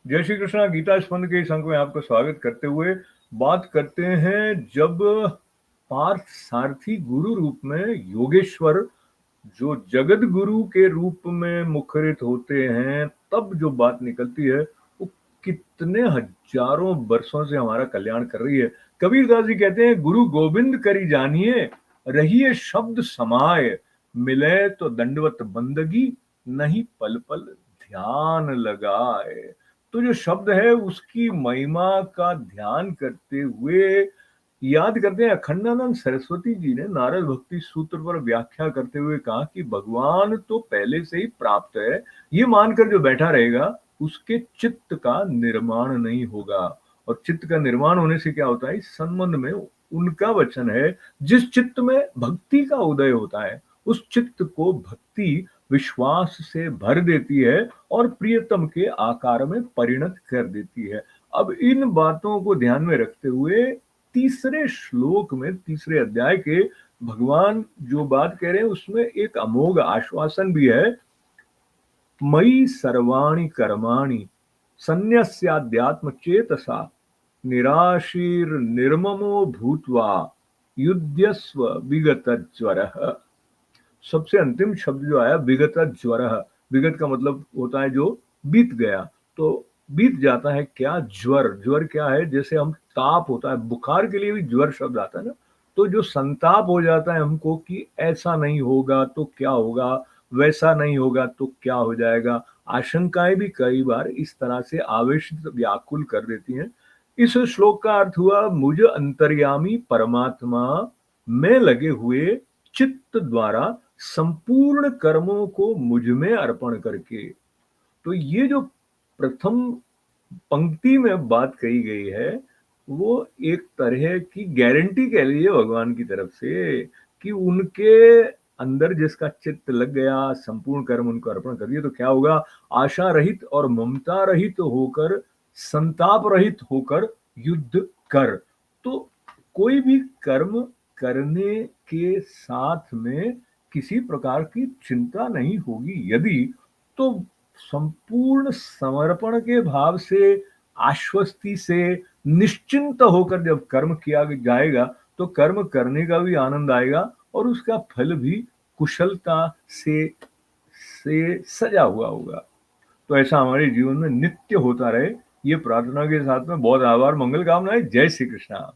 जय श्री कृष्णा। गीता स्पंद के इस अंक में आपका स्वागत करते हुए बात करते हैं जब पार्थ सारथी गुरु रूप में योगेश्वर जो जगत गुरु के रूप में मुखरित होते हैं, तब जो बात निकलती है वो कितने हजारों वर्षों से हमारा कल्याण कर रही है। कबीरदास जी कहते हैं, गुरु गोविंद करी जानिए, रहिए शब्द समाये, मिले तो दंडवत बंदगी, नहीं पल पल ध्यान लगाए। तो जो शब्द है उसकी महिमा का ध्यान करते हुए याद करते हैं, अखंडानंद सरस्वती जी ने नारद भक्ति सूत्र पर व्याख्या करते हुए कहा कि भगवान तो पहले से ही प्राप्त है, ये मानकर जो बैठा रहेगा उसके चित्त का निर्माण नहीं होगा। और चित्त का निर्माण होने से क्या होता है, इस संबंध में उनका वचन है, जिस चित्त में भक्ति का उदय होता है उस चित्त को भक्ति विश्वास से भर देती है और प्रियतम के आकार में परिणत कर देती है। अब इन बातों को ध्यान में रखते हुए तीसरे श्लोक में, तीसरे अध्याय के भगवान जो बात कह रहे हैं उसमें एक अमोघ आश्वासन भी है। मयि सर्वाणि कर्माणि सन्न्यस्याध्यात्म चेतसा, निराशीर निर्ममो भूत्वा युध्यस्व विगत ज्वरः। सबसे अंतिम शब्द जो आया विगत ज्वरः, विगत का मतलब होता है जो बीत गया, तो बीत जाता है क्या, ज्वर। ज्वर क्या है, जैसे हम ताप होता है, बुखार के लिए भी ज्वर शब्द आता है ना, तो जो संताप हो जाता है हमको कि ऐसा नहीं होगा तो क्या होगा, वैसा नहीं होगा तो क्या हो जाएगा, आशंकाएं भी कई बार इस तरह से आवेशित व्याकुल कर देती हैं। इस श्लोक का अर्थ हुआ, मुझ अंतर्यामी परमात्मा में लगे हुए चित्त द्वारा संपूर्ण कर्मों को मुझ में अर्पण करके। तो ये जो प्रथम पंक्ति में बात कही गई है वो एक तरह की गारंटी कह लीजिए भगवान की तरफ से कि उनके अंदर जिसका चित्त लग गया, संपूर्ण कर्म उनको अर्पण कर दिए, तो क्या होगा, आशा रहित और ममता रहित होकर, संताप रहित होकर युद्ध कर। तो कोई भी कर्म करने के साथ में किसी प्रकार की चिंता नहीं होगी यदि, तो संपूर्ण समर्पण के भाव से, आश्वस्ति से, निश्चिंत होकर जब कर्म किया जाएगा तो कर्म करने का भी आनंद आएगा और उसका फल भी कुशलता से सजा हुआ होगा। तो ऐसा हमारे जीवन में नित्य होता रहे, ये प्रार्थना के साथ में बहुत आभार, मंगल कामनाएं। जय श्री कृष्णा।